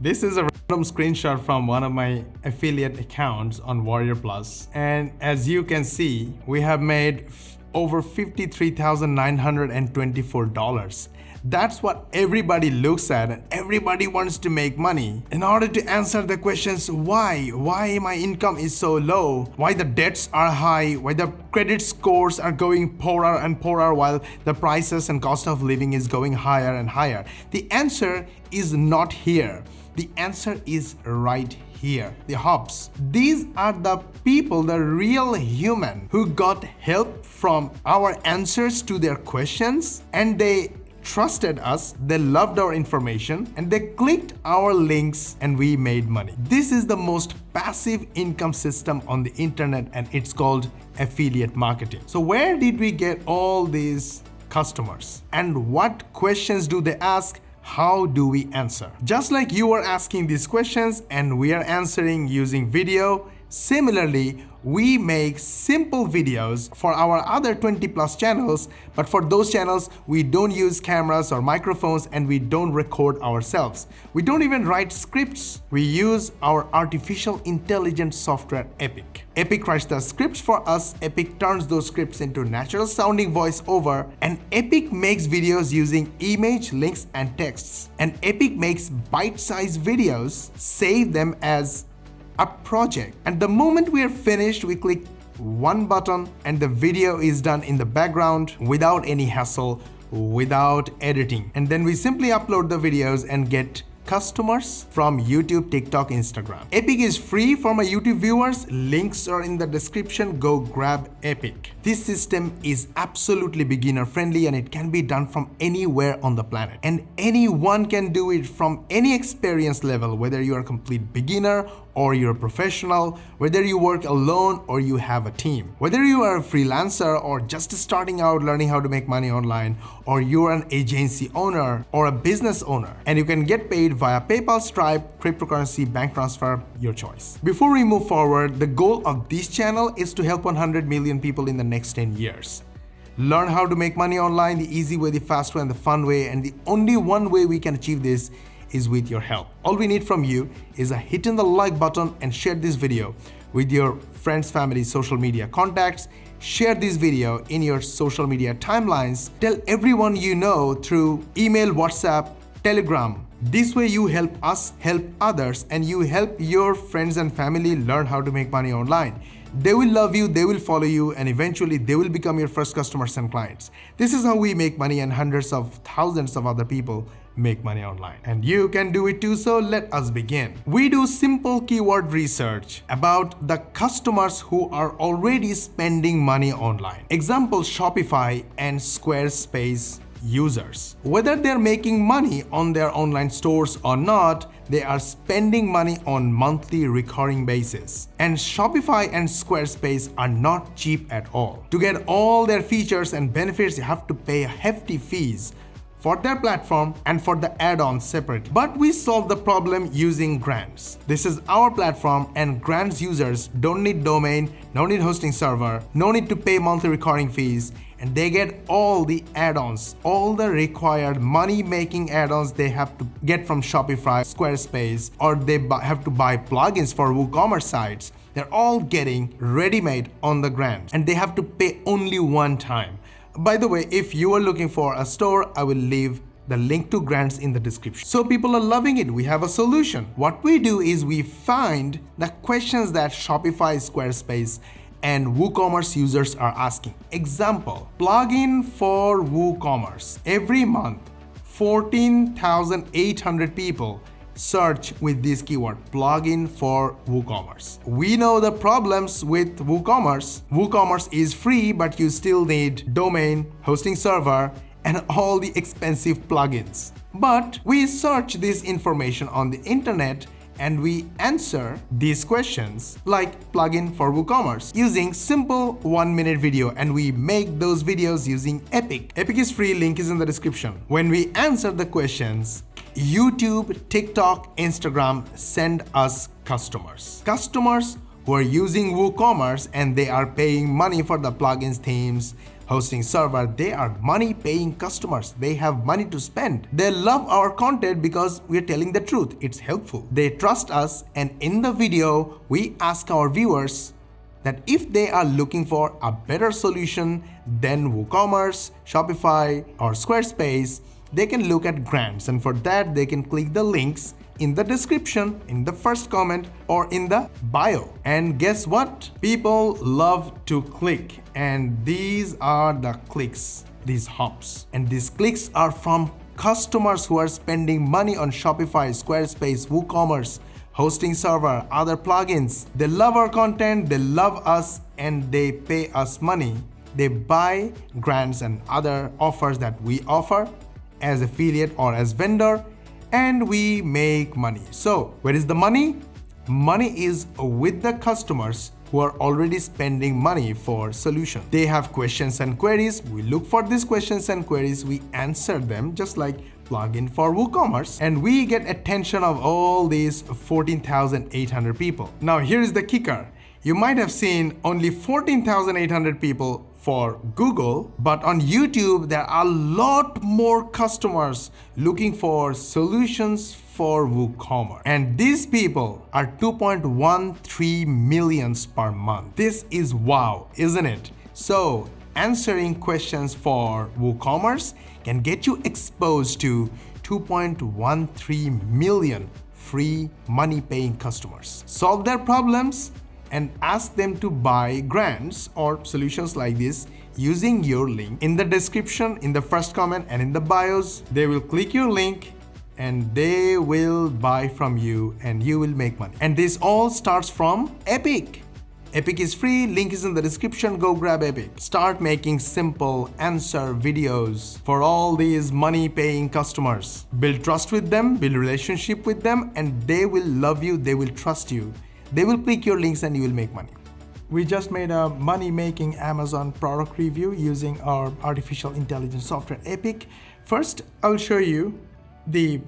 This is a random screenshot from one of my affiliate accounts on Warrior Plus. And as you can see, we have made over $53,924. That's what everybody looks at, and everybody wants to make money. In order to answer the questions why my income is so low, why the debts are high, why the credit scores are going poorer and poorer while the prices and cost of living is going higher and higher. The answer is not here. The answer is right here. The hubs. These are the people, the real human who got help from our answers to their questions, and they trusted us, they loved our information, and they clicked our links, and we made money. This is the most passive income system on the internet, and it's called affiliate marketing. So where did we get all these customers? And what questions do they ask? How do we answer? Just like you are asking these questions and we are answering using video, similarly, we make simple videos for our other 20 plus channels, but for those channels, we don't use cameras or microphones and we don't record ourselves. We don't even write scripts. We use our artificial intelligence software, Epic. Epic writes the scripts for us, Epic turns those scripts into natural sounding voiceover, and Epic makes videos using image, links, and texts. And Epic makes bite-sized videos, save them as a project, and the moment we are finished, we click one button and the video is done in the background without any hassle, without editing. And then we simply upload the videos and get customers from YouTube, TikTok, Instagram. Epic is free for my YouTube viewers. Links are in the description. Go grab Epic. This system is absolutely beginner friendly and it can be done from anywhere on the planet. And anyone can do it from any experience level, whether you are a complete beginner or you're a professional, whether you work alone or you have a team, whether you are a freelancer or just starting out learning how to make money online, or you're an agency owner or a business owner, and you can get paid via PayPal, Stripe, cryptocurrency, bank transfer, your choice. Before we move forward, the goal of this channel is to help 100 million people in the next 10 years. Learn how to make money online the easy way, the fast way, and the fun way, and the only one way we can achieve this is with your help. All we need from you is a hit on the like button and share this video with your friends, family, social media contacts. Share this video in your social media timelines. Tell everyone you know through email, WhatsApp, Telegram. This way you help us help others, and you help your friends and family learn how to make money online. They will love you, they will follow you, and eventually they will become your first customers and clients. This is how we make money, and hundreds of thousands of other people make money online. And you can do it too, so let us begin. We do simple keyword research about the customers who are already spending money online. Example, Shopify and Squarespace users. Whether they're making money on their online stores or not, they are spending money on monthly recurring basis. And Shopify and Squarespace are not cheap at all. To get all their features and benefits, you have to pay hefty fees for their platform and for the add-ons separate. But we solve the problem using grants. This is our platform, and grants users don't need domain, no need hosting server, no need to pay monthly recurring fees, and they get all the add-ons, all the required money-making add-ons they have to get from Shopify, Squarespace, or they have to buy plugins for WooCommerce sites. They're all getting ready-made on the grant, and they have to pay only one time. By the way, if you are looking for a store, I will leave the link to grants in the description. So people are loving it. We have a solution. What we do is we find the questions that Shopify, Squarespace, and WooCommerce users are asking. Example, plugin for WooCommerce. Every month, 14,800 people search with this keyword, plugin for WooCommerce. We know the problems with WooCommerce. WooCommerce is free, but you still need domain, hosting server, and all the expensive plugins. But we search this information on the internet and we answer these questions like plugin for WooCommerce using simple 1-minute video, and we make those videos using Epic. Epic is free, link is in the description. When we answer the questions, YouTube, TikTok, Instagram send us customers. Customers who are using WooCommerce and they are paying money for the plugins, themes, hosting server, they are money paying customers. They have money to spend. They love our content because we're telling the truth. It's helpful. They trust us, and in the video, we ask our viewers that if they are looking for a better solution than WooCommerce, Shopify, or Squarespace, they can look at grants, and for that they can click the links in the description, in the first comment, or in the bio. And guess what? People love to click, and these are the clicks, these hops. And these clicks are from customers who are spending money on Shopify, Squarespace, WooCommerce, hosting server, other plugins. They love our content, they love us, and they pay us money. They buy grants and other offers that we offer as affiliate or as vendor, and we make money. So where is the money? Money is with the customers who are already spending money for solution. They have questions and queries. We look for these questions and queries. We answer them just like plugin for WooCommerce, and we get attention of all these 14,800 people. Now here is the kicker. You might have seen only 14,800 people for Google, but on YouTube there are a lot more customers looking for solutions for WooCommerce, and these people are 2.13 millions per month. This is wow, isn't it? So answering questions for WooCommerce can get you exposed to 2.13 million free money paying customers. Solve their problems and ask them to buy grants or solutions like this using your link in the description, in the first comment, and in the bios. They will click your link and they will buy from you, and you will make money. And this all starts from Epic. Epic is free, link is in the description. Go grab Epic. Start making simple answer videos for all these money paying customers. Build trust with them, build relationship with them, and they will love you, they will trust you. They will click your links and you will make money. We just made a money-making Amazon product review using our artificial intelligence software Epic. First, I will show you the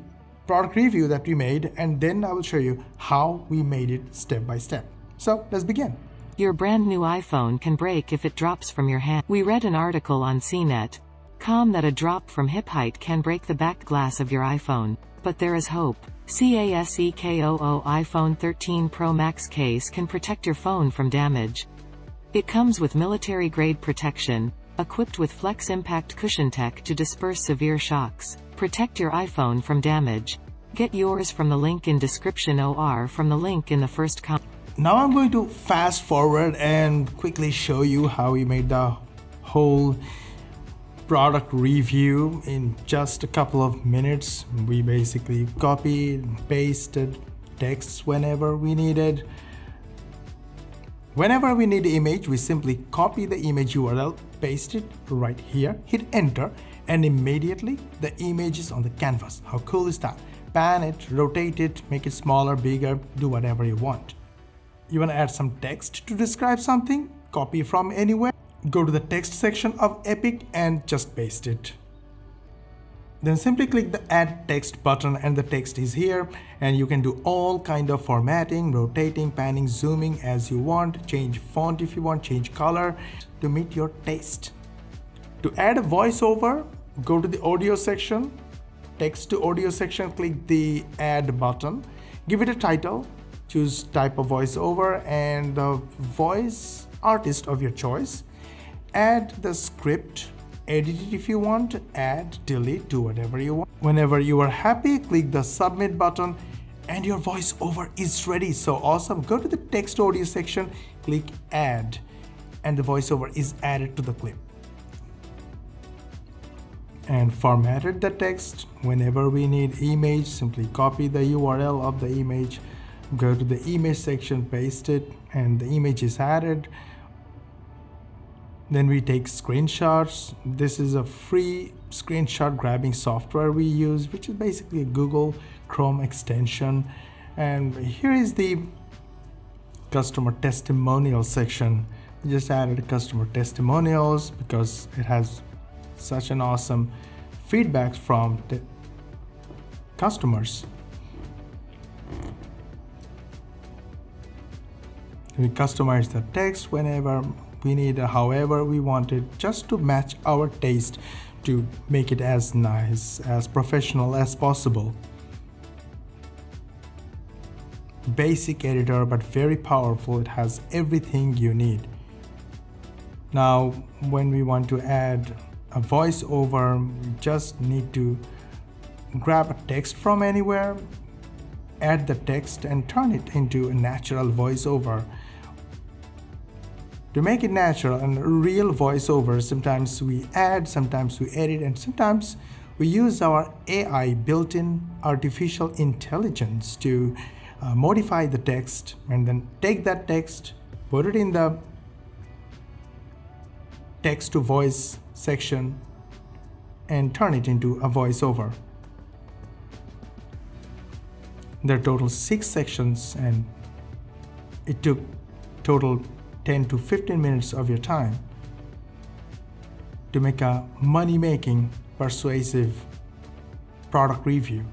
product review that we made, and then I will show you how we made it step by step. So let's begin. Your brand new iPhone can break if it drops from your hand. We read an article on CNET.com that a drop from hip height can break the back glass of your iPhone. But there is hope. CASEKOO iPhone 13 Pro Max case can protect your phone from damage. It comes with military-grade protection, equipped with Flex Impact Cushion Tech to disperse severe shocks. Protect your iPhone from damage. Get yours from the link in description or from the link in the first comment. Now I'm going to fast forward and quickly show you how we made the whole product review in just a couple of minutes. We basically copied, pasted texts whenever we needed. Whenever we need the image, we simply copy the image URL, paste it right here, hit enter, and immediately the image is on the canvas. How cool is that? Pan it, rotate it, make it smaller, bigger, do whatever you want. You want to add some text to describe something? Copy from anywhere. Go to the text section of Epic and just paste it. Then simply click the add text button and the text is here, and you can do all kind of formatting, rotating, panning, zooming as you want, change font if you want, change color to meet your taste. To add a voiceover, go to the audio section, text to audio section, click the add button, give it a title, choose type of voiceover and the voice artist of your choice. Add the script, edit it if you want, add, delete, do whatever you want. Whenever you are happy, click the submit button and your voiceover is ready. So awesome. Go to the text audio section, click add, and the voiceover is added to the clip. And formatted the text. Whenever we need image, simply copy the URL of the image, go to the image section, paste it, and the image is added. Then we take screenshots. This is a free screenshot grabbing software we use, which is basically a Google Chrome extension. And here is the customer testimonial section. We just added customer testimonials because it has such an awesome feedback from the customers. We customize the text whenever We need however we want it, just to match our taste, to make it as nice, as professional as possible. Basic editor, but very powerful. It has everything you need. Now, when we want to add a voiceover, we just need to grab a text from anywhere, add the text and turn it into a natural voiceover. To make it natural and real voiceover, sometimes we add, sometimes we edit, and sometimes we use our AI, built-in artificial intelligence, to modify the text and then take that text, put it in the text to voice section and turn it into a voiceover. There are total 6 sections and it took total 10 to 15 minutes of your time to make a money-making, persuasive product review.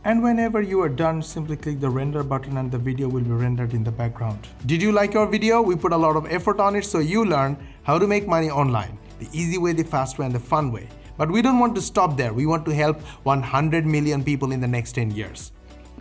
And whenever you are done, simply click the render button and the video will be rendered in the background. Did you like our video? We put a lot of effort on it, so you learn how to make money online. The easy way, the fast way, and the fun way. But we don't want to stop there. We want to help 100 million people in the next 10 years.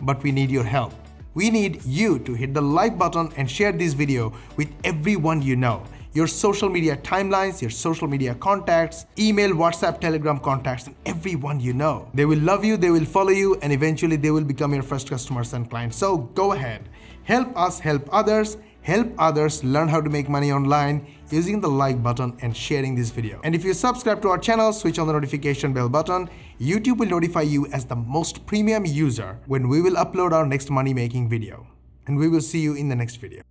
But we need your help. We need you to hit the like button and share this video with everyone you know. Your social media timelines, your social media contacts, email, WhatsApp, Telegram contacts, and everyone you know. They will love you, they will follow you, and eventually they will become your first customers and clients. So go ahead, help us help others learn how to make money online using the like button and sharing this video. And if you subscribe to our channel, switch on the notification bell button, YouTube will notify you as the most premium user when we will upload our next money making video. And we will see you in the next video.